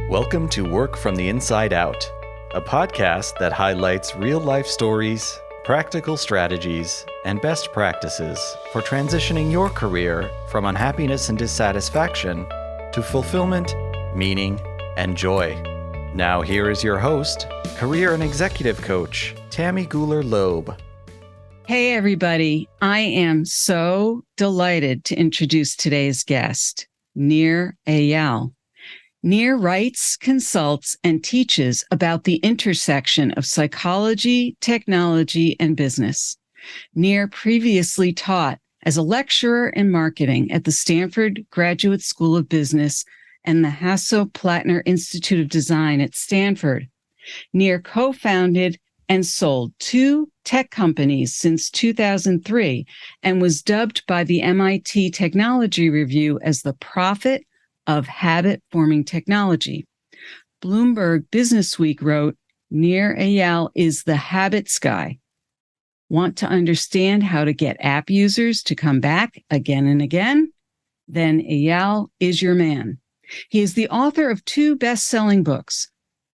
Welcome to Work from the Inside Out, a podcast that highlights real-life stories, practical strategies, and best practices for transitioning your career from unhappiness and dissatisfaction to fulfillment, meaning, and joy. Now here is your host, career and executive coach, Tammy Guler-Loeb. Hey everybody, I am so delighted to introduce today's guest, Eyal. Nir writes, consults, and teaches about the intersection of psychology, technology, and business. Nir previously taught as a lecturer in marketing at the Stanford Graduate School of Business and the Hasso Plattner Institute of Design at Stanford. Nir co-founded and sold 2 tech companies since 2003 and was dubbed by the M.I.T. Technology Review as the prophet of habit-forming technology. Bloomberg Businessweek wrote, Nir Eyal is the habits guy. Want to understand how to get app users to come back again and again? Then Eyal is your man. He is the author of 2 best-selling books,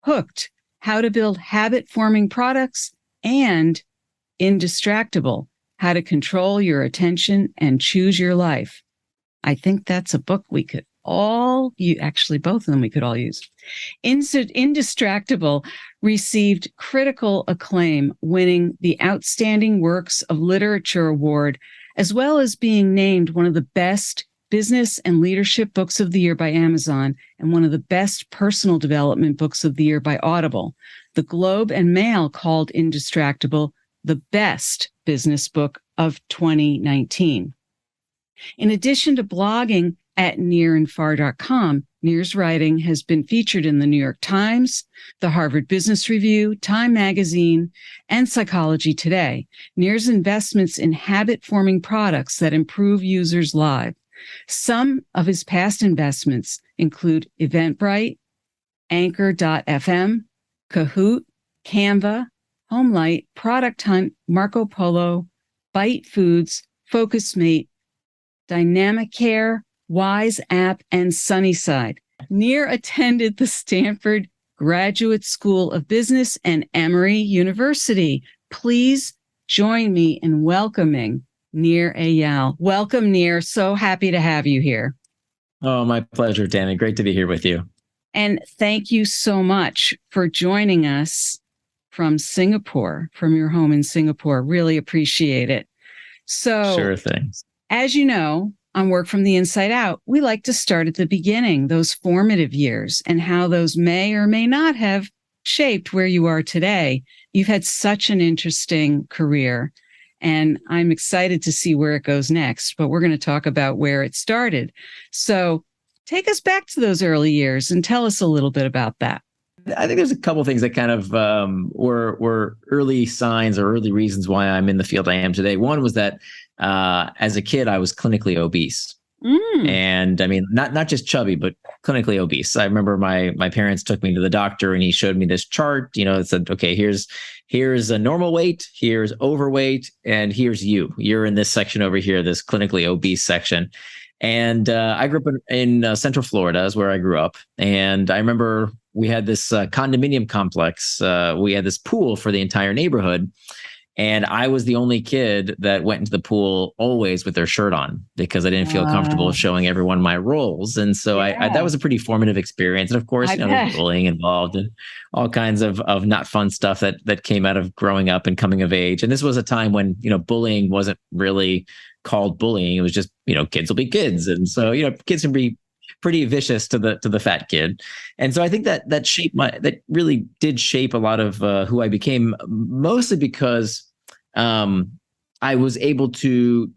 Hooked, How to Build Habit-Forming Products, and Indistractable, How to Control Your Attention and Choose Your Life. I think that's a book we could both of them we could all use. Indistractable received critical acclaim, winning the Outstanding Works of Literature Award, as well as being named one of the best business and leadership books of the year by Amazon and one of the best personal development books of the year by Audible. The Globe and Mail called Indistractable the best business book of 2019. In addition to blogging at nirandfar.com, Nir's writing has been featured in the New York Times, the Harvard Business Review, Time Magazine, and Psychology Today. Nir's investments in habit-forming products that improve users' lives. Some of his past investments include Eventbrite, Anchor.fm, Kahoot, Canva, Homelight, Product Hunt, Marco Polo, Byte Foods, FocusMate, Dynamic Care, Wise App, and Sunnyside. Nir attended the Stanford Graduate School of Business and Emory University. Please join me in welcoming Nir Eyal. Welcome, Nir. So happy to have you here. Oh, my pleasure, Tammy. Great to be here with you. And thank you so much for joining us from Singapore, from your home in Singapore. Really appreciate it. So, sure thing. As you know, on Work from the Inside Out, we like to start at the beginning, those formative years, and how those may or may not have shaped where you are today. You've had such an interesting career, and I'm excited to see where it goes next, but we're going to talk about where it started. So take us back to those early years and tell us a little bit about that. I think there's a couple of things that kind of were early signs or early reasons why I'm in the field I am today. One was that as a kid, I was clinically obese. And I mean, not just chubby, but clinically obese. I remember my parents took me to the doctor and he showed me this chart, it said, okay, here's a normal weight, here's overweight, and here's you. You're in this section over here, this clinically obese section. And I grew up in Central Florida is where I grew up. And I remember we had this condominium complex. We had this pool for the entire neighborhood. And I was the only kid that went into the pool always with their shirt on because I didn't feel comfortable showing everyone my rolls. And so I that was a pretty formative experience. And of course, there's bullying involved and all kinds of not fun stuff that came out of growing up and coming of age. And this was a time when, bullying wasn't really called bullying. It was just, kids will be kids. And so, kids can be pretty vicious to the fat kid. And so I think that really did shape a lot of who I became, mostly because I was able to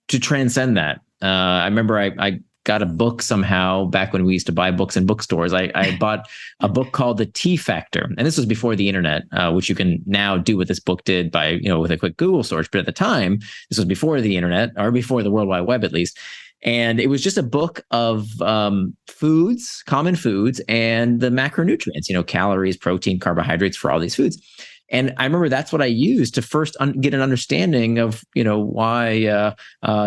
transcend that. I remember I got a book somehow back when we used to buy books in bookstores. I bought a book called The T Factor. And this was before the internet, which you can now do what this book did by, with a quick Google search. But at the time, this was before the internet, or before the World Wide Web, at least. And it was just a book of foods, common foods, and the macronutrients, calories, protein, carbohydrates for all these foods. And I remember that's what I used to first get an understanding of, why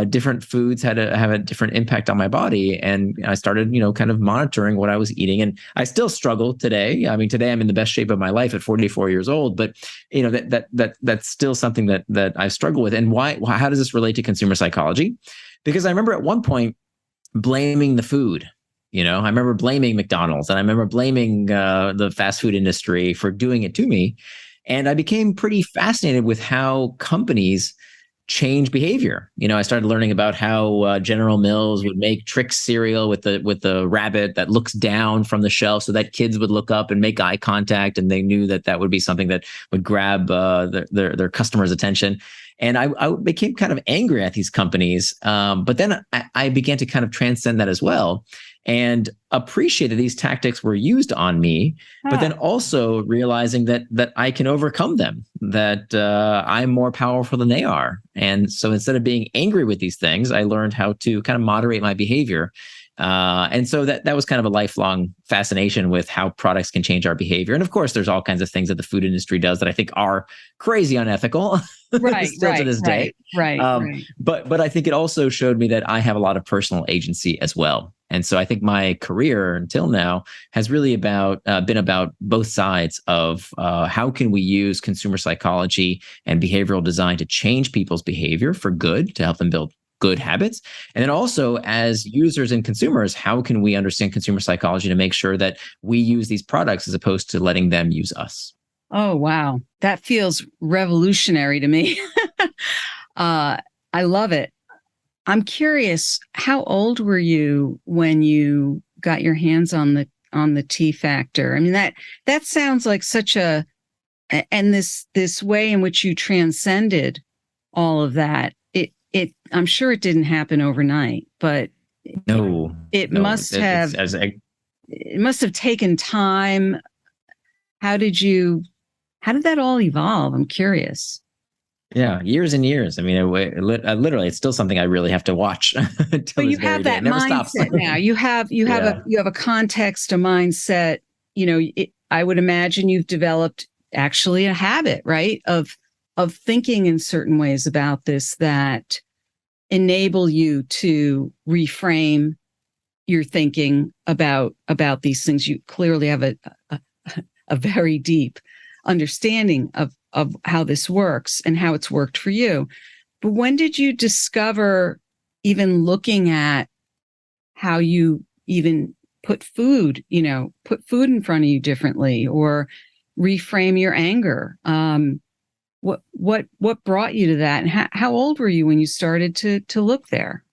different foods have a different impact on my body. And I started, kind of monitoring what I was eating. And I still struggle today. I mean, today I'm in the best shape of my life at 44 years old, but that's still something that I struggle with. And how does this relate to consumer psychology? Because I remember at one point blaming the food. I remember blaming McDonald's, and I remember blaming the fast food industry for doing it to me. And I became pretty fascinated with how companies change behavior. I started learning about how General Mills would make Trix cereal with the rabbit that looks down from the shelf, so that kids would look up and make eye contact, and they knew that would be something that would grab their customers' attention. And I became kind of angry at these companies, but then I began to kind of transcend that as well, and appreciated these tactics were used on me, but then also realizing that I can overcome them, that I'm more powerful than they are. And so instead of being angry with these things, I learned how to kind of moderate my behavior. And so that was kind of a lifelong fascination with how products can change our behavior. And of course, there's all kinds of things that the food industry does that I think are crazy unethical, still to this day. Right. But I think it also showed me that I have a lot of personal agency as well. And so I think my career until now has really been about both sides of how can we use consumer psychology and behavioral design to change people's behavior for good, to help them build good habits. And then also as users and consumers, how can we understand consumer psychology to make sure that we use these products as opposed to letting them use us? Oh, wow. That feels revolutionary to me. I love it. I'm curious, how old were you when you got your hands on the T factor? I mean, that sounds like such and this way in which you transcended all of that. I'm sure it didn't happen overnight, but it must have taken time. How did that all evolve? I'm curious. Yeah, years and years. I mean, literally, it's still something I really have to watch. But you have that mindset now. You have a context, a mindset. I would imagine you've developed actually a habit, right, of thinking in certain ways about this that enable you to reframe your thinking about these things. You clearly have a very deep understanding of how this works and how it's worked for you. But when did you discover, even looking at how you even put food in front of you differently, or reframe your anger? What brought you to that, and how old were you when you started to look there?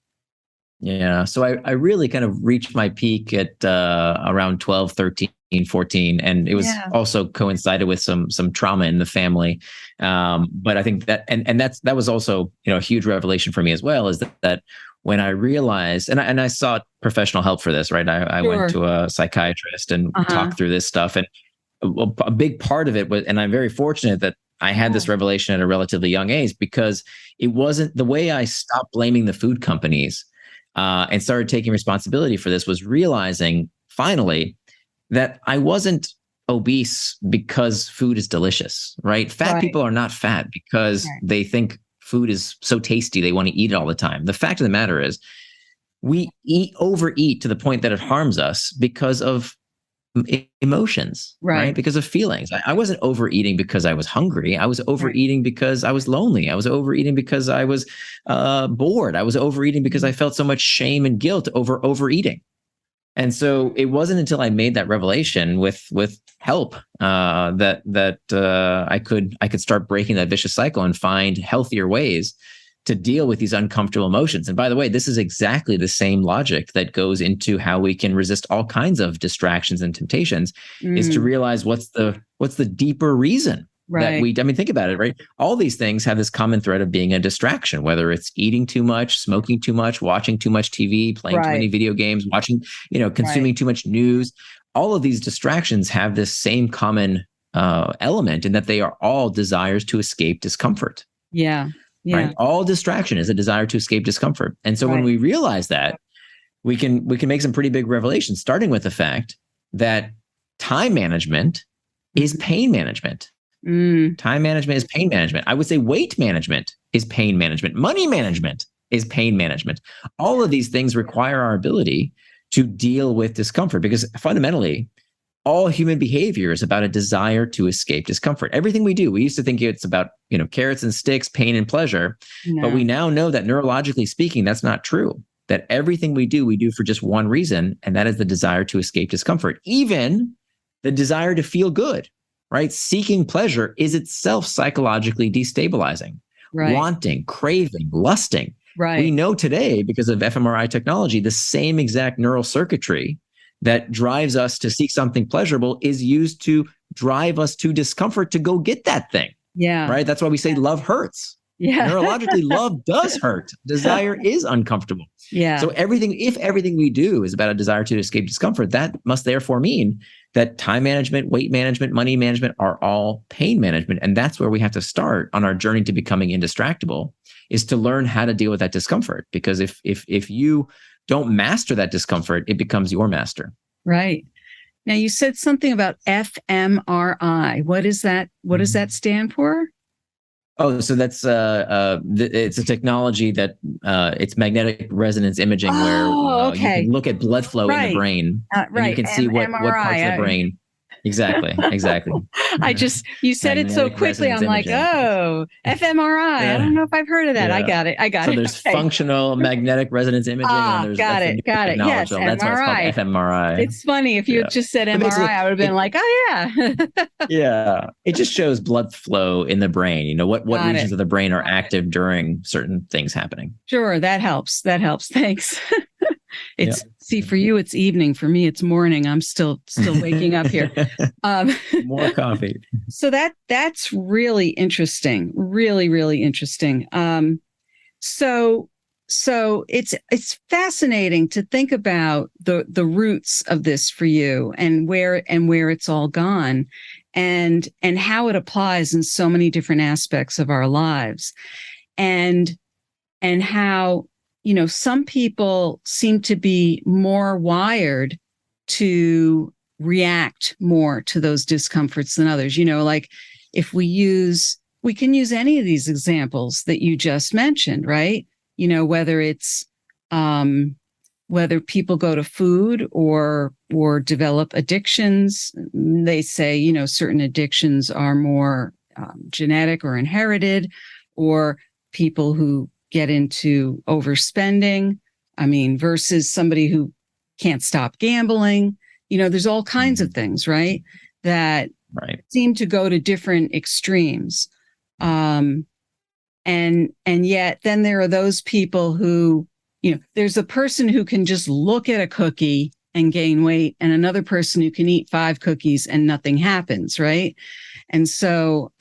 Yeah, so I really kind of reached my peak at around 12, 13, 14, and it was also coincided with some trauma in the family. But I think that that was also a huge revelation for me as well, is that when I realized, and I sought professional help for this, right? I went to a psychiatrist and talked through this stuff, and a big part of it was, and I'm very fortunate that I had this revelation at a relatively young age, because it wasn't the way I stopped blaming the food companies and started taking responsibility for this, was realizing finally that I wasn't obese because food is delicious, right? Fat people are not fat because they think food is so tasty, they want to eat it all the time. The fact of the matter is, we overeat to the point that it harms us because of emotions, right? Because of feelings. I wasn't overeating because I was hungry. I was overeating because I was lonely. I was overeating because I was bored. I was overeating because I felt so much shame and guilt over overeating. And so it wasn't until I made that revelation with help that I could start breaking that vicious cycle and find healthier ways to deal with these uncomfortable emotions. And by the way, this is exactly the same logic that goes into how we can resist all kinds of distractions and temptations, is to realize what's the deeper reason that think about it, right? All these things have this common thread of being a distraction, whether it's eating too much, smoking too much, watching too much TV, playing too many video games, watching, consuming too much news. All of these distractions have this same common element, in that they are all desires to escape discomfort. Yeah. Right. All distraction is a desire to escape discomfort. And so when we realize that, we can make some pretty big revelations, starting with the fact that time management is pain management. Time management is pain management. I would say weight management is pain management. Money management is pain management. All of these things require our ability to deal with discomfort, because fundamentally, all human behavior is about a desire to escape discomfort. Everything we do, we used to think it's about, carrots and sticks, pain and pleasure, but we now know that neurologically speaking, that's not true. That everything we do for just one reason, and that is the desire to escape discomfort. Even the desire to feel good, right? Seeking pleasure is itself psychologically destabilizing. Right. Wanting, craving, lusting. Right. We know today, because of fMRI technology, the same exact neural circuitry that drives us to seek something pleasurable is used to drive us to discomfort to go get that thing. Yeah. Right. That's why we say love hurts. Yeah. Neurologically, love does hurt. Desire is uncomfortable. Yeah. So if everything we do is about a desire to escape discomfort, that must therefore mean that time management, weight management, money management are all pain management. And that's where we have to start on our journey to becoming indistractable, is to learn how to deal with that discomfort. Because if you don't master that discomfort, it becomes your master. Right. Now, you said something about fMRI. What is that? What does that stand for? Oh, so that's it's a technology that it's magnetic resonance imaging, where you can look at blood flow in the brain, and you can see what parts of the brain. Exactly. You said it so quickly. I'm like, oh, fMRI. I don't know if I've heard of that. Yeah. I got it. So there's functional magnetic resonance imaging. And there's got it. Yes, MRI. That's why it's called fMRI. It's funny. If you had just said MRI, I would have been like, oh, yeah. Yeah. It just shows blood flow in the brain. What regions of the brain are active during certain things happening. Sure. That helps. Thanks. See, for you, it's evening. For me, it's morning. I'm still waking up here. More coffee. So that's really interesting. Really, really interesting. So it's fascinating to think about the roots of this for you, and where it's all gone, and how it applies in so many different aspects of our lives, and how some people seem to be more wired to react more to those discomforts than others. Like if we can use any of these examples that you just mentioned, right? Whether it's whether people go to food or develop addictions. They say, certain addictions are more genetic or inherited, or people who get into overspending, versus somebody who can't stop gambling. There's all kinds of things, right? That seem to go to different extremes. And yet then there are those people who, there's a person who can just look at a cookie and gain weight, and another person who can eat 5 cookies and nothing happens, right? And so,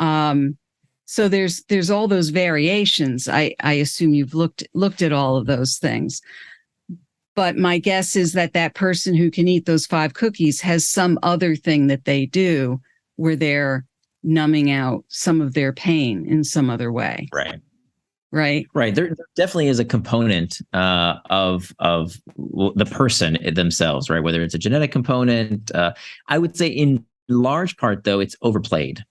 so there's all those variations. I assume you've looked at all of those things. But my guess is that person who can eat those 5 cookies has some other thing that they do where they're numbing out some of their pain in some other way. Right. There definitely is a component of the person themselves, right? Whether it's a genetic component, I would say in large part, though, it's overplayed.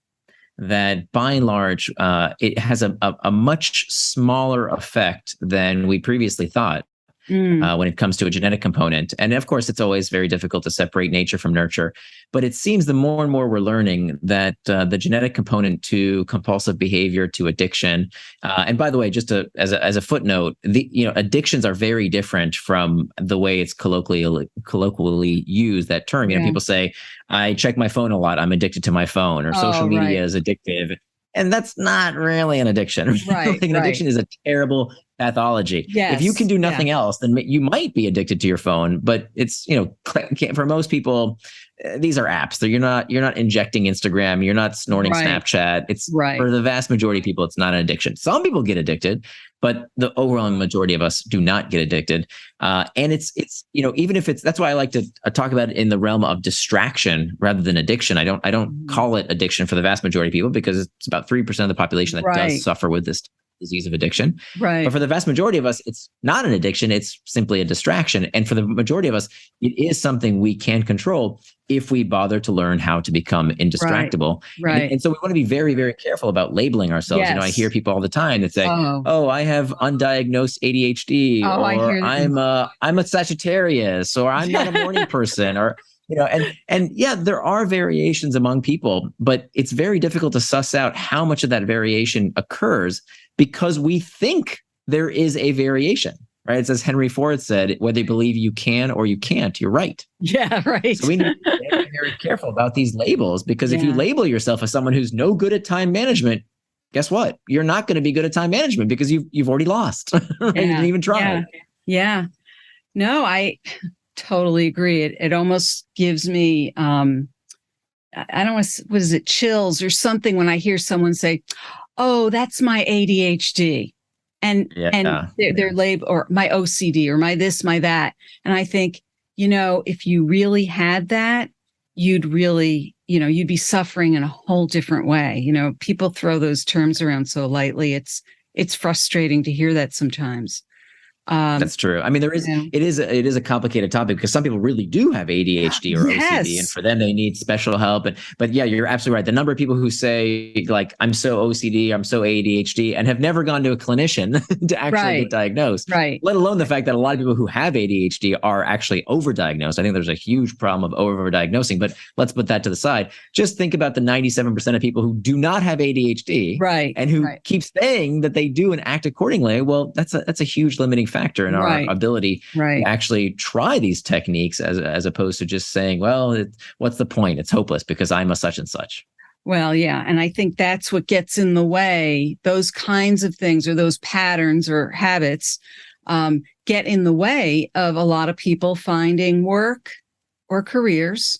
That by and large, it has a much smaller effect than we previously thought when it comes to a genetic component. And of course, it's always very difficult to separate nature from nurture. But it seems the more and more we're learning that the genetic component to compulsive behavior, to addiction, and by the way, just as a footnote, addictions are very different from the way it's colloquially used, that term. People say, I check my phone a lot, I'm addicted to my phone, or social media is addictive. And that's not really an addiction. Right. An addiction is a terrible pathology. Yes. If you can do nothing else, then you might be addicted to your phone. But it's, for most people, these are apps. You're not injecting Instagram. You're not snorting Snapchat. It's for the vast majority of people, it's not an addiction. Some people get addicted, but the overwhelming majority of us do not get addicted. And it's even if that's why I like to talk about it in the realm of distraction rather than addiction. I don't call it addiction for the vast majority of people, because it's about 3% of the population that does suffer with this disease of addiction. Right. But for the vast majority of us, it's not an addiction. It's simply a distraction. And for the majority of us, it is something we can control if we bother to learn how to become indistractable. Right. And so we want to be very, very careful about labeling ourselves. Yes. You know, I hear people all the time that say, oh, I have undiagnosed ADHD, Oh, I or hear that. I'm a Sagittarius, or I'm not a morning person, or and yeah, there are variations among people, but it's very difficult to suss out how much of that variation occurs because we think there is a variation, right? It's as Henry Ford said, whether you believe you can or you can't, you're right. Yeah, right. So we need to be very, very careful about these labels, because if you label yourself as someone who's no good at time management, guess what? You're not going to be good at time management because you've already lost. Right? You didn't even try. Yeah. No, I totally agree. It almost gives me, I don't know, what is it, chills or something when I hear someone say, oh, that's my ADHD. And their label, or my OCD, or my this, my that. And I think, if you really had that, you'd really, you'd be suffering in a whole different way. People throw those terms around so lightly. It's frustrating to hear that sometimes. That's true. I mean, it is a complicated topic because some people really do have ADHD or OCD, and for them they need special help. But yeah, you're absolutely right. The number of people who say like, I'm so OCD, I'm so ADHD, and have never gone to a clinician to actually get diagnosed. Right. Let alone the fact that a lot of people who have ADHD are actually overdiagnosed. I think there's a huge problem of overdiagnosing, but let's put that to the side. Just think about the 97% of people who do not have ADHD, and who keep saying that they do and act accordingly. Well, that's a huge limiting factor in our ability to actually try these techniques, as opposed to just saying, well, what's the point? It's hopeless because I'm a such and such. Well, yeah. And I think that's what gets in the way. Those kinds of things, or those patterns or habits, get in the way of a lot of people finding work or careers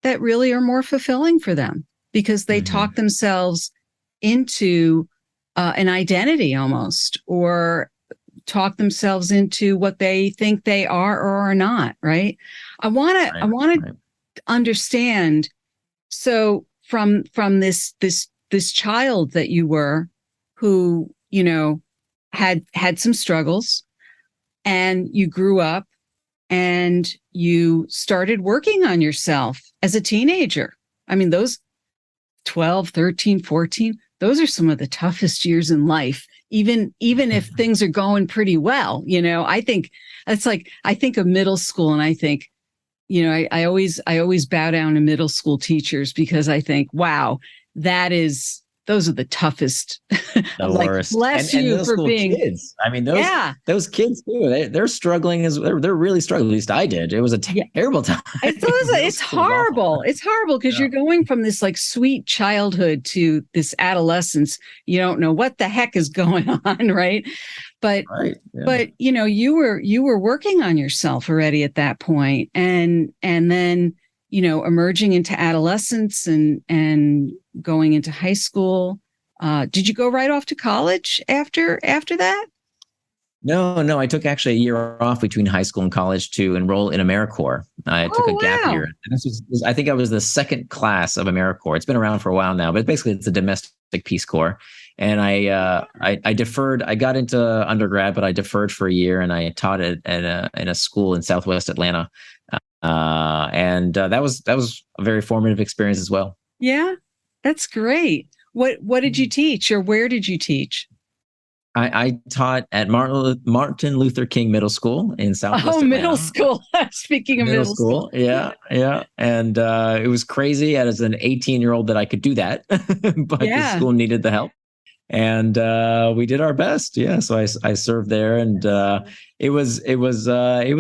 that really are more fulfilling for them, because they talk themselves into an identity almost, or talk themselves into what they think they are or are not. Right. I want to understand. So from this child that you were, who, had some struggles, and you grew up and you started working on yourself as a teenager. I mean, those 12, 13, 14, those are some of the toughest years in life. Even if things are going pretty well, I think it's like, I think of middle school, and I think, I always bow down to middle school teachers, because I think, wow, those are the toughest. The like, worst. Bless you for being kids. I mean, those kids too. They're struggling they're really struggling. At least I did. It was a terrible time. It's horrible. It's horrible because you're going from this like sweet childhood to this adolescence. You don't know what the heck is going on, right? But you were working on yourself already at that point, and then emerging into adolescence and going into high school. Did you go right off to college after that? No. I took actually a year off between high school and college to enroll in AmeriCorps. I took a gap year. And I think I was the second class of AmeriCorps. It's been around for a while now, but basically it's a domestic Peace Corps. And I deferred. I got into undergrad, but I deferred for a year, and I taught in a school in Southwest Atlanta. And that was a very formative experience as well. Yeah, that's great. What did you teach, or where did you teach? I taught at Martin Luther King Middle School in Southwest Atlanta. Middle school. Speaking of middle school. Yeah. And it was crazy as an 18-year-old that I could do that, but the school needed the help. And we did our best. Yeah. So I served there, and it was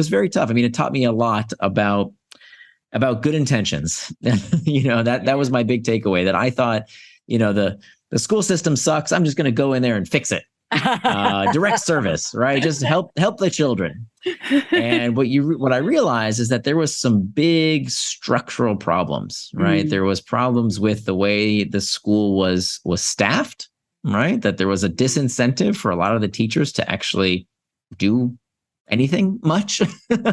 very tough. I mean, it taught me a lot about good intentions. That was my big takeaway, that I thought, the school system sucks. I'm just going to go in there and fix it. Direct service, right? Just help the children. And what I realized is that there was some big structural problems, right? There was problems with the way the school was staffed, right? That there was a disincentive for a lot of the teachers to actually do anything much.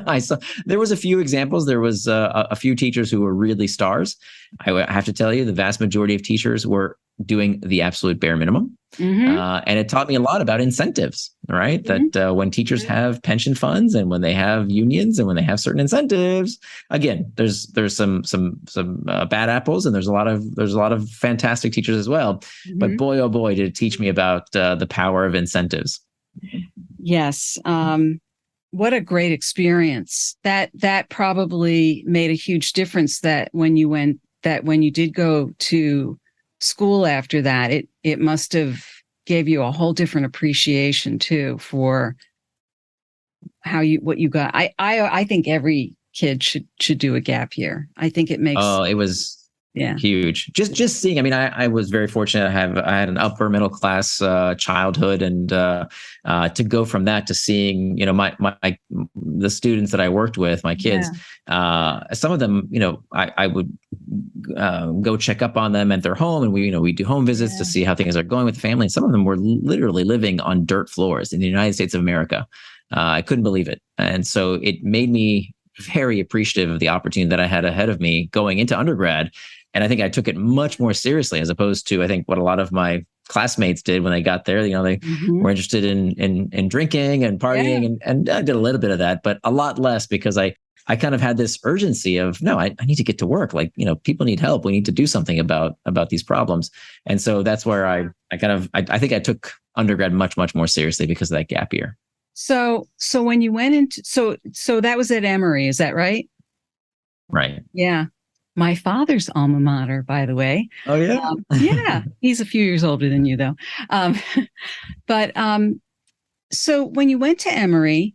I saw there was a few examples. There was a few teachers who were really stars. I have to tell you, the vast majority of teachers were doing the absolute bare minimum. And it taught me a lot about incentives, right? That when teachers have pension funds and when they have unions and when they have certain incentives, again, there's some bad apples, and there's a lot of fantastic teachers as well. But boy, oh boy, did it teach me about the power of incentives. Yes. What a great experience. That probably made a huge difference that when you did go to school after that, it must have gave you a whole different appreciation too for what you got. I think every kid should do a gap year. I think it makes it was huge. Just seeing, I mean, I was very fortunate. I had an upper middle class childhood, and to go from that to seeing, the students that I worked with, my kids, some of them, I would go check up on them at their home, and we do home visits to see how things are going with the family. And some of them were literally living on dirt floors in the United States of America. I couldn't believe it. And so it made me very appreciative of the opportunity that I had ahead of me going into undergrad. And I think I took it much more seriously, as opposed to, I think, what a lot of my classmates did when they got there. They were interested in drinking and partying, and I did a little bit of that, but a lot less, because I kind of had this urgency of, no, I need to get to work. Like, people need help. We need to do something about these problems. And so that's where I think I took undergrad much, much more seriously because of that gap year. So when you went into, so that was at Emory, is that right? Right. Yeah. My father's alma mater, by the way. Oh, yeah. Yeah. He's a few years older than you, though. So when you went to Emory,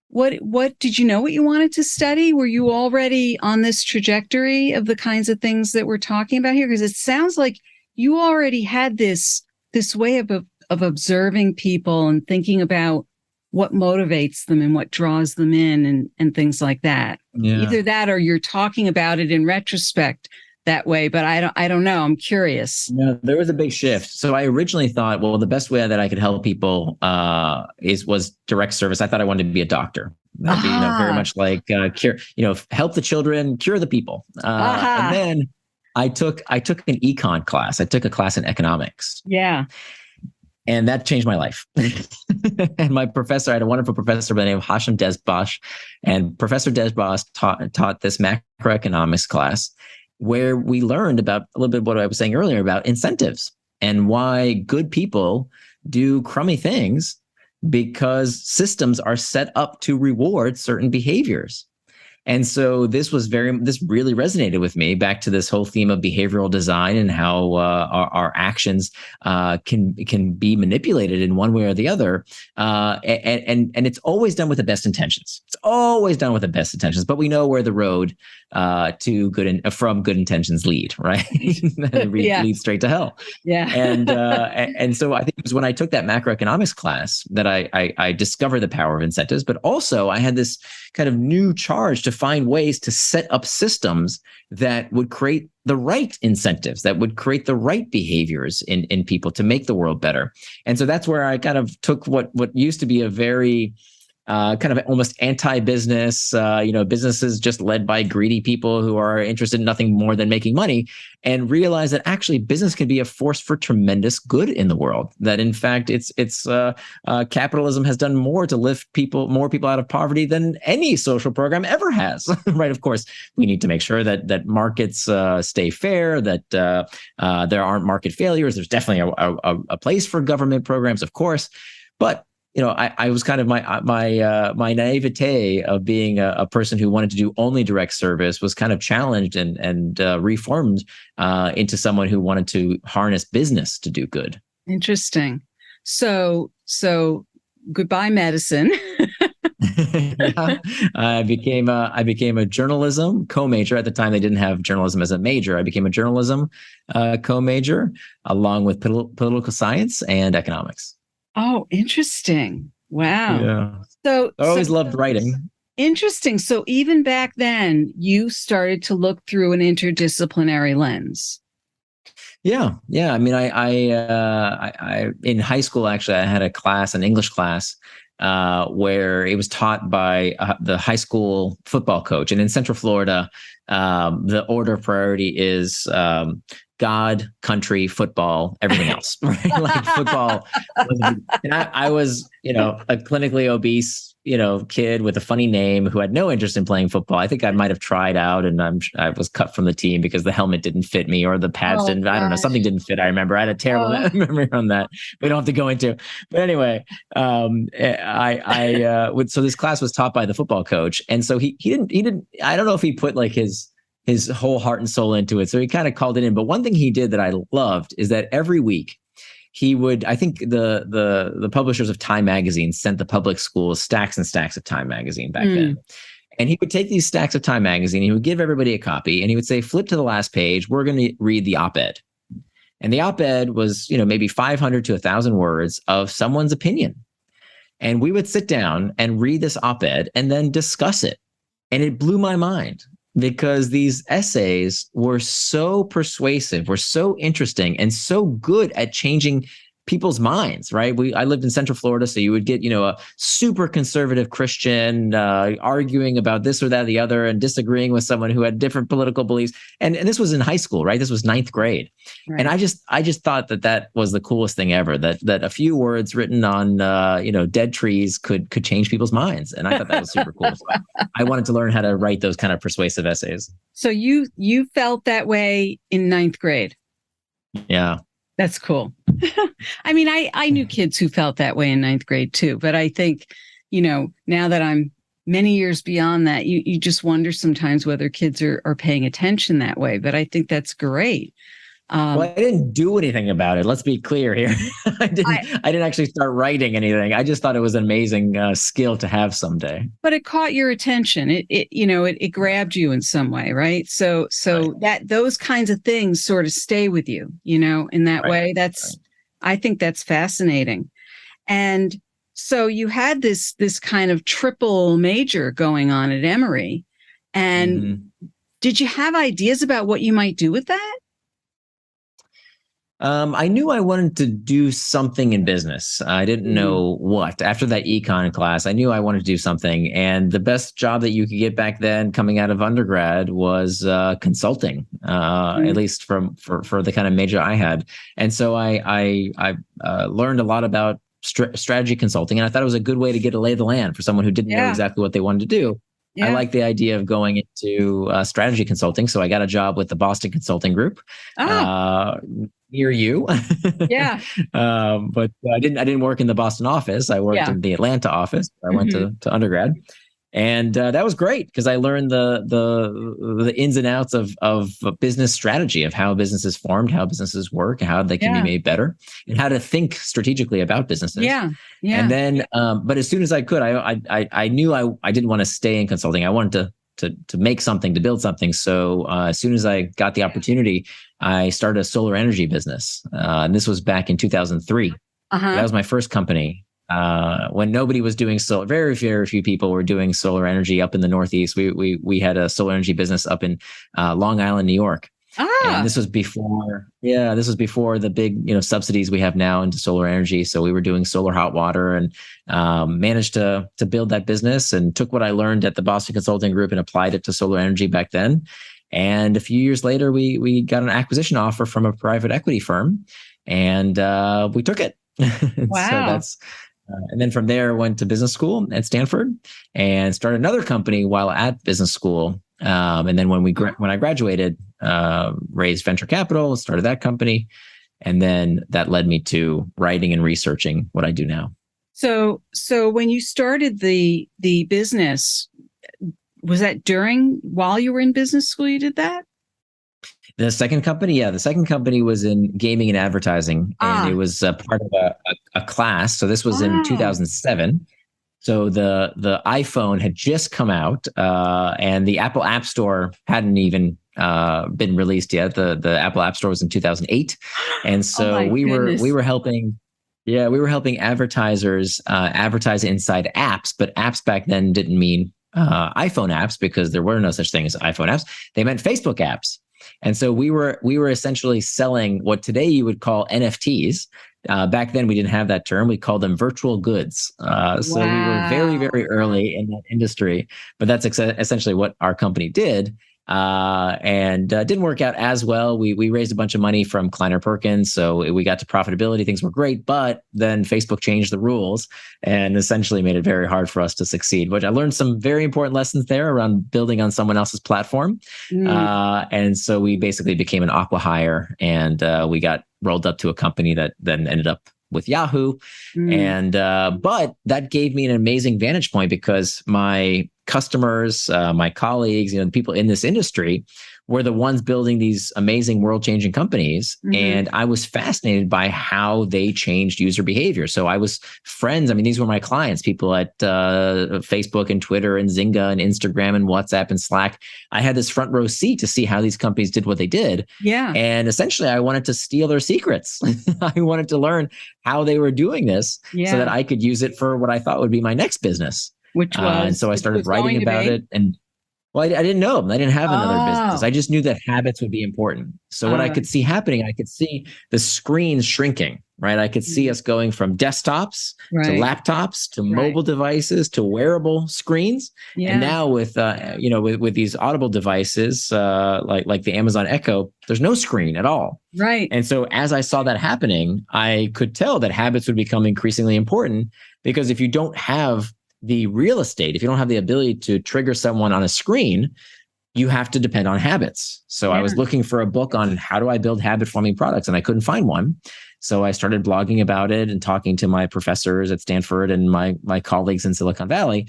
what did you know what you wanted to study? Were you already on this trajectory of the kinds of things that we're talking about here? Because it sounds like you already had this way of observing people and thinking about what motivates them and what draws them in and things like that. Yeah. Either that or you're talking about it in retrospect that way, but I don't know. I'm curious. No, there was a big shift. So I originally thought, well, the best way that I could help people was direct service. I thought I wanted to be a doctor. That'd be, very much like cure, help the children, cure the people. And then I took an econ class. I took a class in economics. Yeah. And that changed my life. And my professor, I had a wonderful professor by the name of Hashem Desbosh. And Professor Desbosh taught this macroeconomics class, where we learned about a little bit of what I was saying earlier about incentives and why good people do crummy things, because systems are set up to reward certain behaviors. And so this really resonated with me, back to this whole theme of behavioral design and how our actions can be manipulated in one way or the other. And it's always done with the best intentions. It's always done with the best intentions, but we know where the road from good intentions lead, right? It leads straight to hell. Yeah. And so I think it was when I took that macroeconomics class that I discovered the power of incentives, but also I had this kind of new charge to find ways to set up systems that would create the right incentives, that would create the right behaviors in people to make the world better. And so that's where I kind of took what used to be a very kind of almost anti-business, businesses just led by greedy people who are interested in nothing more than making money, and realize that actually business can be a force for tremendous good in the world. That in fact, capitalism has done more to lift more people out of poverty than any social program ever has. Right? Of course, we need to make sure that markets stay fair, that there aren't market failures. There's definitely a place for government programs, of course, but I was kind of my naivete of being a person who wanted to do only direct service was kind of challenged and reformed into someone who wanted to harness business to do good. Interesting. So goodbye medicine. Yeah. I became a journalism co-major. At the time, they didn't have journalism as a major. I became a journalism co-major along with political science and economics. Oh, interesting. Wow. Yeah. So I always loved writing. Interesting. So even back then, you started to look through an interdisciplinary lens. Yeah. I mean, I in high school, actually, I had an English class where it was taught by the high school football coach. And in Central Florida, the order of priority is God, country, football, everything else, right? Like football. And I was, a clinically obese, kid with a funny name who had no interest in playing football. I think I might have tried out, and I was cut from the team because the helmet didn't fit me or the pads didn't. Gosh. I don't know. Something didn't fit. I remember I had a terrible memory on that. We don't have to go into. But anyway, so this class was taught by the football coach, and so he didn't. I don't know if he put like his whole heart and soul into it. So he kind of called it in. But one thing he did that I loved is that every week he would, I think the publishers of Time magazine sent the public schools stacks and stacks of Time magazine back then. And he would take these stacks of Time magazine, he would give everybody a copy, and he would say, flip to the last page. We're going to read the op-ed. And the op-ed was, maybe 500 to 1,000 words of someone's opinion. And we would sit down and read this op-ed and then discuss it. And it blew my mind, because these essays were so persuasive, were so interesting, and so good at changing people's minds, right? I lived in Central Florida, so you would get, a super conservative Christian arguing about this or that or the other and disagreeing with someone who had different political beliefs. And this was in high school, right? This was 9th grade. Right. And I just thought that was the coolest thing ever, that a few words written on, dead trees could change people's minds. And I thought that was super cool. So I wanted to learn how to write those kind of persuasive essays. So you felt that way in 9th grade? Yeah. That's cool. I mean, I knew kids who felt that way in 9th grade too, but I think, now that I'm many years beyond that, you just wonder sometimes whether kids are paying attention that way. But I think that's great. Well, I didn't do anything about it. Let's be clear here. I didn't actually start writing anything. I just thought it was an amazing skill to have someday. But it caught your attention. It grabbed you in some way, right? So right. That those kinds of things sort of stay with you, in that right. way. I think that's fascinating. And so you had this kind of triple major going on at Emory. And did you have ideas about what you might do with that? I knew I wanted to do something in business. I didn't know what. After that econ class, I knew I wanted to do something. And the best job that you could get back then coming out of undergrad was consulting, at least for the kind of major I had. And so I learned a lot about strategy consulting. And I thought it was a good way to get a lay of the land for someone who didn't know exactly what they wanted to do. Yeah. I like the idea of going into strategy consulting. So I got a job with the Boston Consulting Group. Near you. Yeah. But I didn't work in the Boston office. I worked in the Atlanta office. I went to undergrad. And that was great because I learned the ins and outs of business strategy, of how businesses formed, how businesses work, how they can be made better, and how to think strategically about businesses. Yeah. And then, but as soon as I could, I knew I didn't want to stay in consulting. I wanted to make something, to build something. So as soon as I got the opportunity, I started a solar energy business. And this was back in 2003. That was my first company. When nobody was doing solar, very, very few people were doing solar energy up in the Northeast. We had a solar energy business up in Long Island, New York. And this was before the big, subsidies we have now into solar energy. So we were doing solar hot water and managed to build that business, and took what I learned at the Boston Consulting Group and applied it to solar energy back then. And a few years later, we got an acquisition offer from a private equity firm, and we took it. Wow. So and then from there, went to business school at Stanford and started another company while at business school. And then when I graduated, raised venture capital, started that company. And then that led me to writing and researching what I do now. So when you started the business, was that while you were in business school, you did that? The second company was in gaming and advertising, and it was part of a class. So this was in 2007. So the iPhone had just come out, and the Apple App Store hadn't even been released yet. The Apple App Store was in 2008, and so we were helping. Yeah, we were helping advertisers advertise inside apps, but apps back then didn't mean iPhone apps, because there were no such thing as iPhone apps. They meant Facebook apps. And so we were essentially selling what today you would call NFTs. Back then, we didn't have that term. We called them virtual goods. So we were very, very early in that industry, but that's essentially what our company did. And didn't work out as well. We raised a bunch of money from Kleiner Perkins, so we got to profitability. Things were great, but then Facebook changed the rules and essentially made it very hard for us to succeed. Which I learned some very important lessons there around building on someone else's platform. And so we basically became an acqui-hire, and we got rolled up to a company that then ended up with Yahoo. And but that gave me an amazing vantage point, because my customers, my colleagues, the people in this industry were the ones building these amazing world-changing companies. And I was fascinated by how they changed user behavior. So I was friends. I mean, these were my clients, people at Facebook and Twitter and Zynga and Instagram and WhatsApp and Slack. I had this front row seat to see how these companies did what they did. And essentially, I wanted to steal their secrets. I wanted to learn how they were doing this so that I could use it for what I thought would be my next business. Which was, and so I started writing about it. And well, I didn't know. I didn't have another business. I just knew that habits would be important. So what I could see happening, I could see the screens shrinking, right? I could see us going from desktops to laptops to mobile devices to wearable screens. And now with with these audible devices like the Amazon Echo, there's no screen at all. And so as I saw that happening, I could tell that habits would become increasingly important, because if you don't have the real estate, if you don't have the ability to trigger someone on a screen, you have to depend on habits. So I was looking for a book on how do I build habit forming products, and I couldn't find one. So I started blogging about it and talking to my professors at Stanford and my colleagues in Silicon Valley,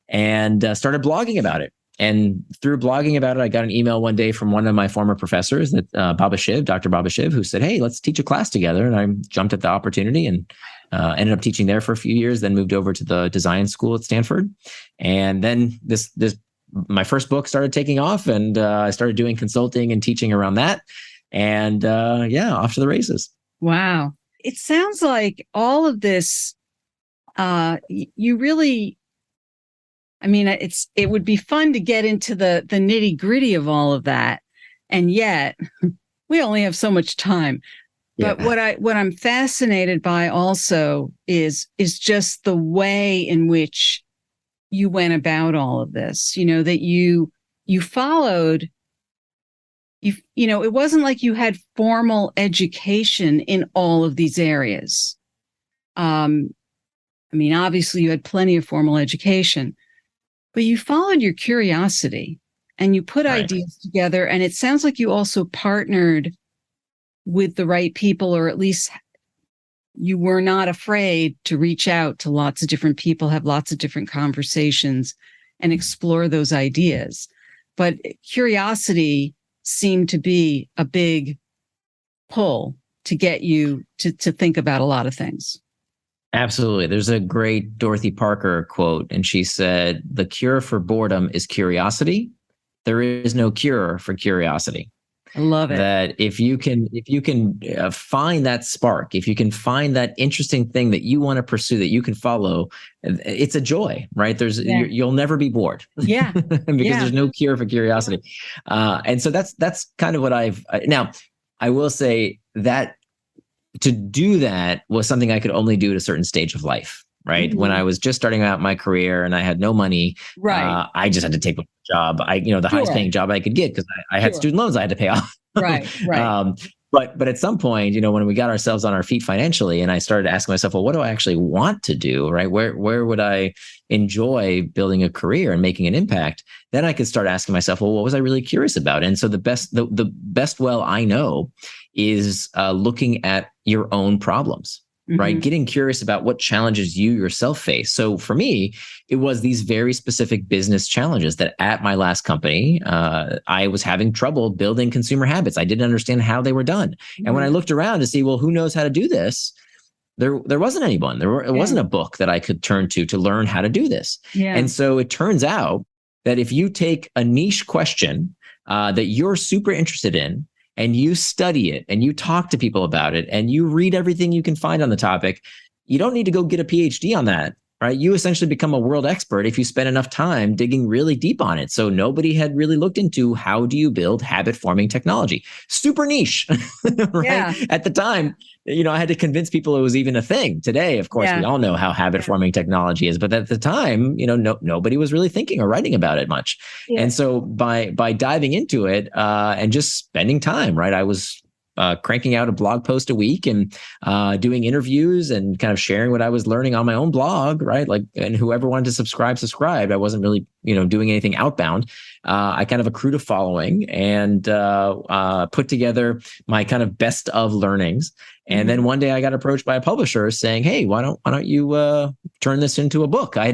and started blogging about it. And through blogging about it, I got an email one day from one of my former professors, that Dr. Baba Shiv, who said, "Hey, let's teach a class together." And I jumped at the opportunity and ended up teaching there for a few years, then moved over to the design school at Stanford. And then my first book started taking off, and I started doing consulting and teaching around that. And off to the races. Wow. It sounds like all of this, you really, I mean, it would be fun to get into the nitty gritty of all of that. And yet we only have so much time. But what I'm fascinated by also is just the way in which you went about all of this, that you followed, it wasn't like you had formal education in all of these areas. I mean, obviously you had plenty of formal education, but you followed your curiosity and you put ideas together. And it sounds like you also partnered with the right people, or at least you were not afraid to reach out to lots of different people, have lots of different conversations, and explore those ideas. But curiosity seemed to be a big pull to get you to think about a lot of things. Absolutely. There's a great Dorothy Parker quote, and she said, "The cure for boredom is curiosity. There is no cure for curiosity." I love it. That if you can find that spark, if you can find that interesting thing that you want to pursue, that you can follow, it's a joy, right? You'll never be bored. Because there's no cure for curiosity. And so that's kind of what now I will say that to do that was something I could only do at a certain stage of life. Right. When I was just starting out my career and I had no money, I just had to take a job. The highest paying job I could get, because I had student loans I had to pay off. But at some point, when we got ourselves on our feet financially, and I started asking myself, well, what do I actually want to do? Right. Where would I enjoy building a career and making an impact? Then I could start asking myself, well, what was I really curious about? And so the best well I know is looking at your own problems. Right. Getting curious about what challenges you yourself face. So for me, it was these very specific business challenges that at my last company, I was having trouble building consumer habits. I didn't understand how they were done. And when I looked around to see, well, who knows how to do this? There wasn't anyone. It wasn't a book that I could turn to learn how to do this. And so it turns out that if you take a niche question that you're super interested in, and you study it and you talk to people about it and you read everything you can find on the topic, you don't need to go get a PhD on that. right? You essentially become a world expert if you spend enough time digging really deep on it. So nobody had really looked into how do you build habit forming technology. Super niche, right? Yeah. At the time, I had to convince people it was even a thing. Today, of course, we all know how habit forming technology is, but at the time, nobody was really thinking or writing about it much. Yeah. And so by diving into it and just spending time, right? I was cranking out a blog post a week and doing interviews and kind of sharing what I was learning on my own blog, right? Like, and whoever wanted to subscribed. I wasn't really, doing anything outbound. I kind of accrued a following and put together my kind of best of learnings. And then one day I got approached by a publisher saying, "Hey, why don't you turn this into a book?" I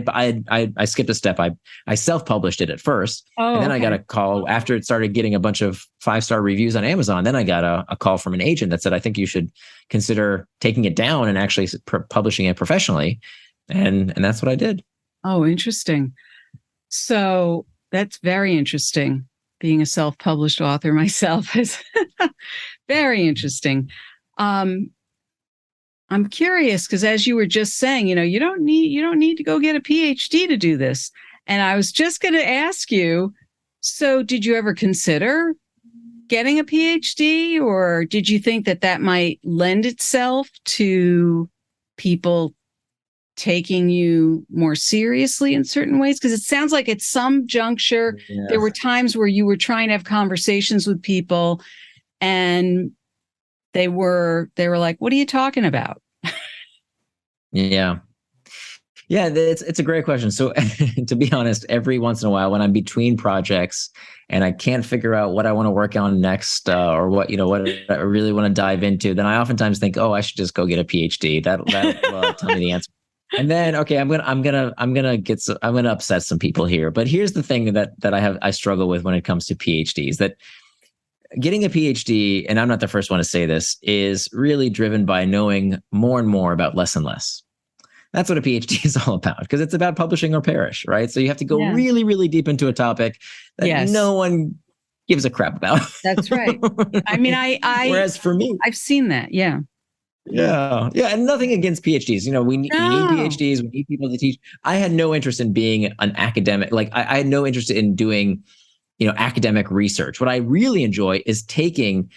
skipped a step. I self-published it at first, and then I got a call after it started getting a bunch of 5-star reviews on Amazon. Then I got a call from an agent that said, "I think you should consider taking it down and actually publishing it professionally." And that's what I did. Oh, interesting. So that's very interesting. Being a self-published author myself is very interesting. I'm curious because as you were just saying, you don't need to go get a PhD to do this. And I was just going to ask you, so did you ever consider getting a PhD, or did you think that might lend itself to people taking you more seriously in certain ways? Because it sounds like at some juncture, there were times where you were trying to have conversations with people and they were like, "What are you talking about?" Yeah, it's a great question. So to be honest, every once in a while when I'm between projects and I can't figure out what I want to work on next or what I really want to dive into, then I oftentimes think, "Oh, I should just go get a PhD. That'll tell me the answer." And then, okay, I'm gonna upset some people here. But here's the thing that I struggle with when it comes to PhDs, that getting a PhD, and I'm not the first one to say this, is really driven by knowing more and more about less and less. That's what a PhD is all about, because it's about publishing or perish, right? So you have to go really, really deep into a topic that no one gives a crap about. That's right. I mean, whereas for me, I've seen that. Yeah. Yeah. And nothing against PhDs. We need PhDs. We need people to teach. I had no interest in being an academic. Like I had no interest in doing, academic research. What I really enjoy is taking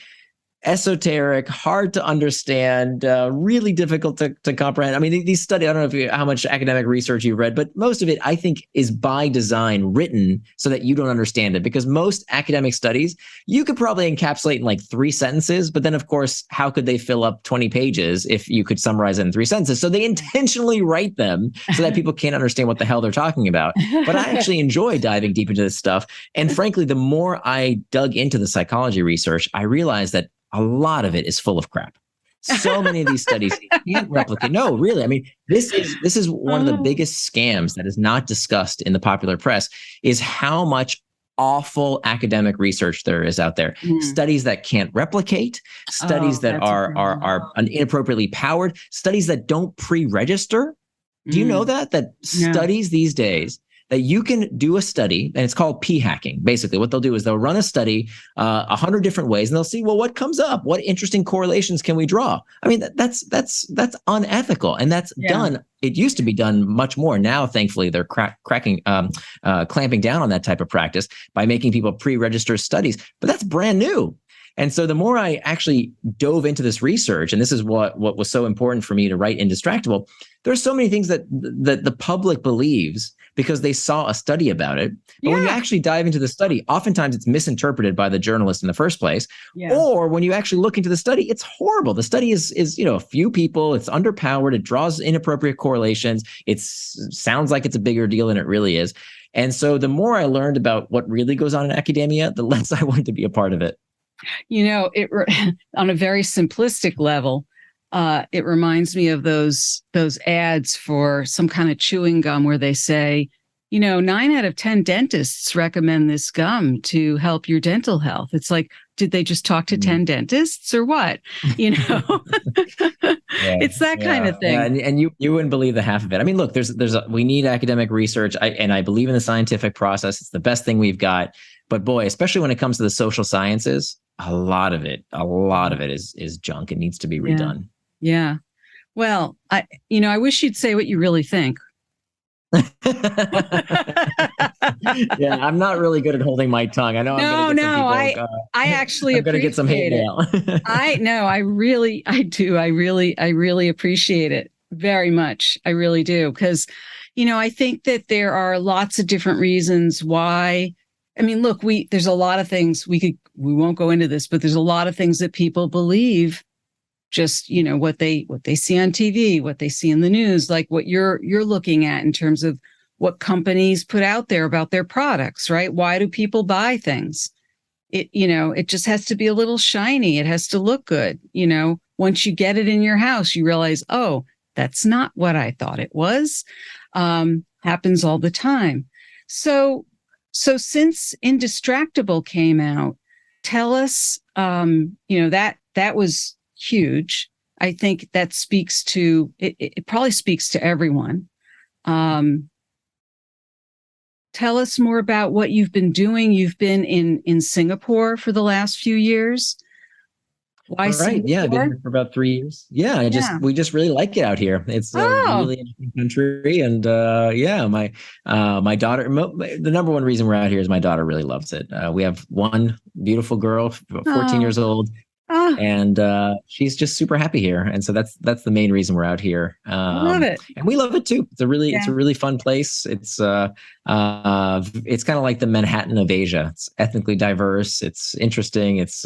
esoteric, hard to understand, really difficult to comprehend. I mean, these studies, I don't know how much academic research you've read, but most of it, I think, is by design written so that you don't understand it. Because most academic studies, you could probably encapsulate in like 3 sentences, but then of course, how could they fill up 20 pages if you could summarize it in 3 sentences? So they intentionally write them so that people can't understand what the hell they're talking about. But I actually enjoy diving deep into this stuff. And frankly, the more I dug into the psychology research, I realized that a lot of it is full of crap. So many of these studies can't replicate. No, really. I mean, this is one of the biggest scams that is not discussed in the popular press, is how much awful academic research there is out there. Studies that can't replicate, studies that are inappropriately powered, studies that don't pre-register. Do you know that studies these days, that you can do a study, and it's called p-hacking. Basically, what they'll do is they'll run a study 100 different ways, and they'll see, well, what comes up? What interesting correlations can we draw? I mean, that's unethical, and that's done. It used to be done much more. Now, thankfully, they're clamping down on that type of practice by making people pre-register studies. But that's brand new. And so the more I actually dove into this research, and this is what was so important for me to write Indistractable, there's so many things that the public believes because they saw a study about it. But when you actually dive into the study, oftentimes it's misinterpreted by the journalist in the first place. Or when you actually look into the study, it's horrible. The study is a few people, it's underpowered, it draws inappropriate correlations. It sounds like it's a bigger deal than it really is. And so the more I learned about what really goes on in academia, the less I wanted to be a part of it. On a very simplistic level, it reminds me of those ads for some kind of chewing gum where they say, 9 out of 10 dentists recommend this gum to help your dental health. It's like, did they just talk to 10 dentists or what? It's that kind of thing. Yeah, and you wouldn't believe the half of it. I mean, look, we need academic research. I believe in the scientific process. It's the best thing we've got. But boy, especially when it comes to the social sciences, a lot of it is junk. It needs to be redone. Yeah. Well, I wish you'd say what you really think. Yeah, I'm not really good at holding my tongue. I know I'm going to get some people. I actually I'm going to get some hate appreciate it. mail. I really appreciate it very much. I really do. Because, I think that there are lots of different reasons why. I mean, look, there's a lot of things we won't go into this, but there's a lot of things that people believe, just, what they see on TV, what they see in the news, like what you're looking at in terms of what companies put out there about their products, right? Why do people buy things? It just has to be a little shiny. It has to look good. Once you get it in your house, you realize, oh, that's not what I thought it was. Happens all the time. So since Indistractable came out, tell us, that was huge. I think that speaks to it probably speaks to everyone. Tell us more about what you've been doing. You've been in Singapore for the last few years. Why Right. Singapore? Yeah, I've been here for about 3 years. Yeah, we just really like it out here. It's a really interesting country, and my daughter. The number one reason we're out here is my daughter really loves it. We have one beautiful girl, 14 years old. And she's just super happy here, and so that's the main reason we're out here. I love it, and we love it too. It's a really fun place. It's kind of like the Manhattan of Asia. It's ethnically diverse. It's interesting. It's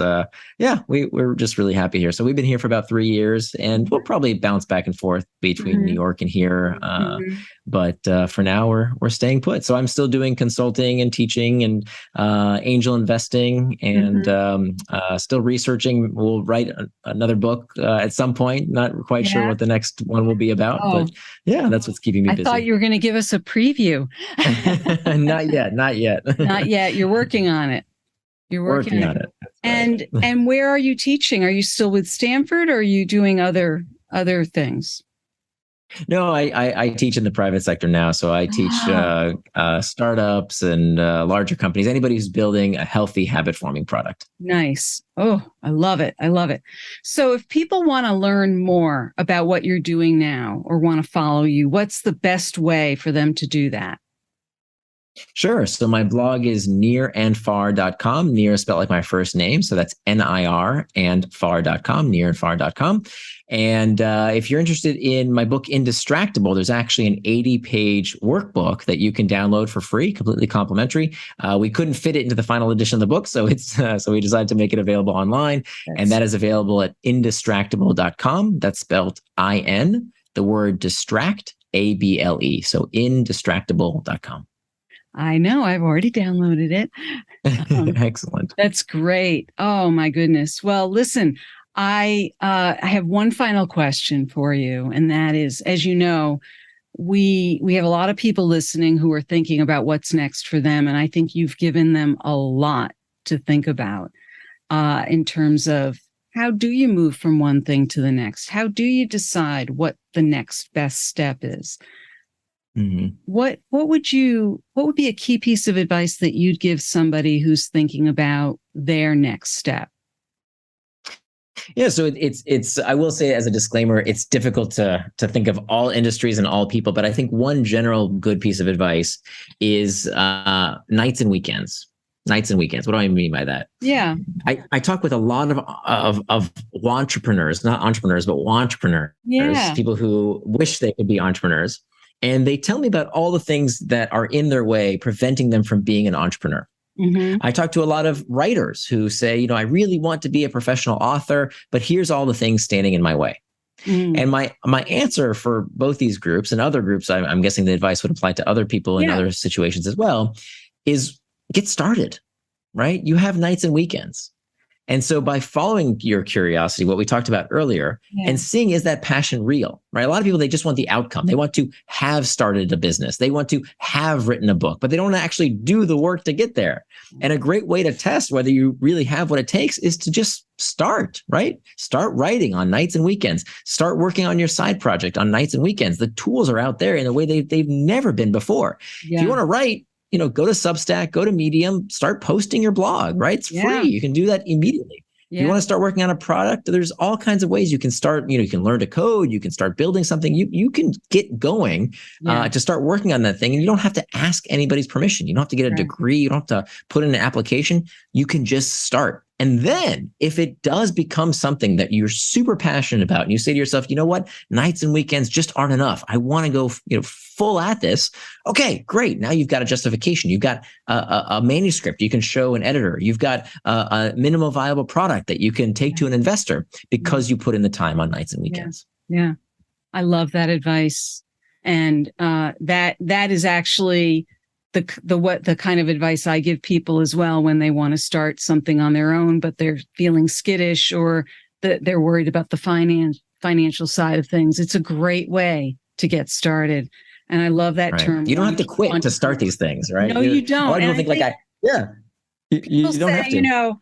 we're just really happy here. So we've been here for about 3 years, and we'll probably bounce back and forth between New York and here. But for now, we're staying put. So I'm still doing consulting and teaching and angel investing, and still researching. We'll write another book at some point. Not quite sure what the next one will be about, but that's what's keeping me busy. I thought you were going to give us a preview. Not yet. Not yet. You're working on it. You're working on it. And and where are you teaching? Are you still with Stanford, or are you doing other things? No, I teach in the private sector now. So I teach startups and larger companies, anybody who's building a healthy habit forming product. Nice. Oh, I love it. I love it. So if people want to learn more about what you're doing now or want to follow you, what's the best way for them to do that? Sure. So my blog is nearandfar.com. Near is spelled like my first name. So that's NIR and far.com, nearandfar.com. And if you're interested in my book, Indistractable, there's actually an 80-page workbook that you can download for free, completely complimentary. We couldn't fit it into the final edition of the book, so so we decided to make it available online. And that is available at indistractable.com. That's spelled IN, the word distract, ABLE. So indistractable.com. I know. I've already downloaded it. Excellent. That's great. Oh, my goodness. Well, listen, I have one final question for you. And that is, as you know, we have a lot of people listening who are thinking about what's next for them. And I think you've given them a lot to think about in terms of how do you move from one thing to the next? How do you decide what the next best step is? What would be a key piece of advice that you'd give somebody who's thinking about their next step? Yeah, so it's I will say as a disclaimer, it's difficult to think of all industries and all people, but I think one general good piece of advice is nights and weekends. Nights and weekends. What do I mean by that? Yeah. I talk with a lot of entrepreneurs, not entrepreneurs, but entrepreneurs, people who wish they could be entrepreneurs. And they tell me about all the things that are in their way, preventing them from being an entrepreneur. I talk to a lot of writers who say, I really want to be a professional author, but here's all the things standing in my way. And my answer for both these groups and other groups, I'm guessing the advice would apply to other people in other situations as well, is get started, right? You have nights and weekends. And so by following your curiosity, what we talked about earlier, and seeing, is that passion real, right? A lot of people, they just want the outcome. They want to have started a business. They want to have written a book, but they don't actually do the work to get there. And a great way to test whether you really have what it takes is to just start, right? Start writing on nights and weekends. Start working on your side project on nights and weekends. The tools are out there in a way they've never been before. If you want to write, go to Substack, go to Medium, start posting your blog, right? It's free. You can do that immediately. If you want to start working on a product, there's all kinds of ways you can start. You can learn to code. You can start building something. You can get going to start working on that thing. And you don't have to ask anybody's permission. You don't have to get a degree. You don't have to put in an application. You can just start. And then if it does become something that you're super passionate about and you say to yourself, you know what, nights and weekends just aren't enough. I want to go, full at this. Okay, great. Now you've got a justification. You've got a manuscript you can show an editor. You've got a minimal viable product that you can take to an investor because you put in the time on nights and weekends. Yeah. I love that advice. And that is actually the kind of advice I give people as well when they want to start something on their own, but they're feeling skittish or they're worried about the financial side of things. It's a great way to get started. And I love that term. You don't have to quit to start these things, right? No, you don't. A lot of people think you don't have to.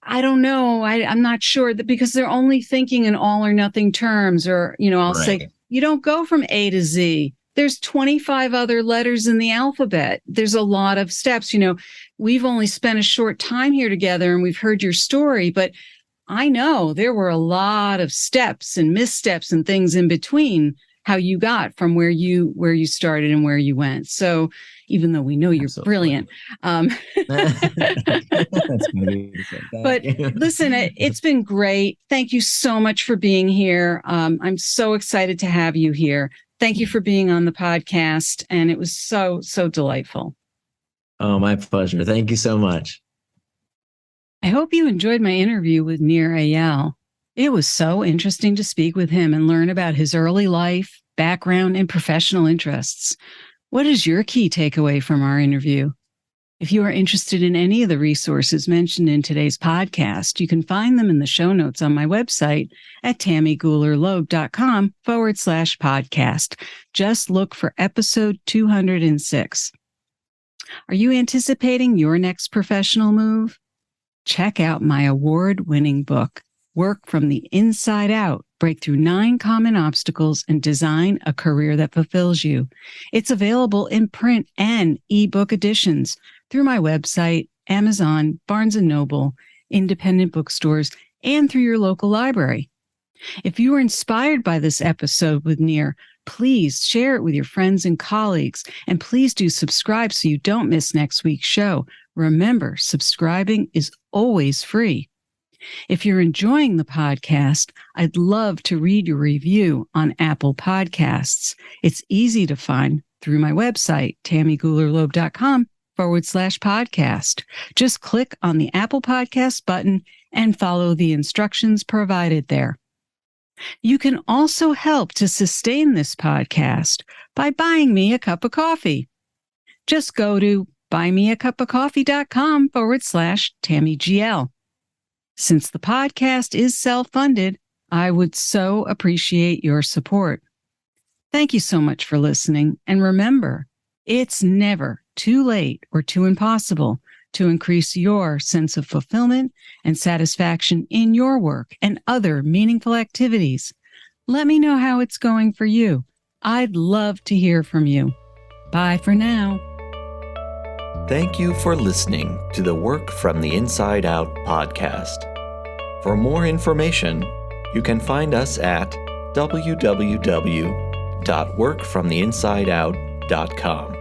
I don't know. I'm not sure because they're only thinking in all or nothing terms, or, I'll say, you don't go from A to Z. There's 25 other letters in the alphabet. There's a lot of steps. We've only spent a short time here together and we've heard your story, but I know there were a lot of steps and missteps and things in between how you got from where you started and where you went. So even though we know you're brilliant, but listen, it's been great. Thank you so much for being here. I'm so excited to have you here. Thank you for being on the podcast. And it was so, so delightful. Oh, my pleasure. Thank you so much. I hope you enjoyed my interview with Nir Eyal. It was so interesting to speak with him and learn about his early life, background, and professional interests. What is your key takeaway from our interview? If you are interested in any of the resources mentioned in today's podcast, you can find them in the show notes on my website at tammygoolerloeb.com/podcast. Just look for episode 206. Are you anticipating your next professional move? Check out my award-winning book, Work from the Inside Out, Break Through 9 Common Obstacles and Design a Career That Fulfills You. It's available in print and ebook editions through my website, Amazon, Barnes & Noble, independent bookstores, and through your local library. If you were inspired by this episode with Nir, please share it with your friends and colleagues, and please do subscribe so you don't miss next week's show. Remember, subscribing is always free. If you're enjoying the podcast, I'd love to read your review on Apple Podcasts. It's easy to find through my website, tammygoolerloeb.com/podcast. Just click on the Apple Podcast button and follow the instructions provided there. You can also help to sustain this podcast by buying me a cup of coffee. Just go to buymeacupofcoffee.com/TammyGL. Since the podcast is self-funded, I would so appreciate your support. Thank you so much for listening. And remember, it's never too late or too impossible to increase your sense of fulfillment and satisfaction in your work and other meaningful activities. Let me know how it's going for you. I'd love to hear from you. Bye for now. Thank you for listening to the Work from the Inside Out podcast. For more information, you can find us at www.workfromtheinsideout.com.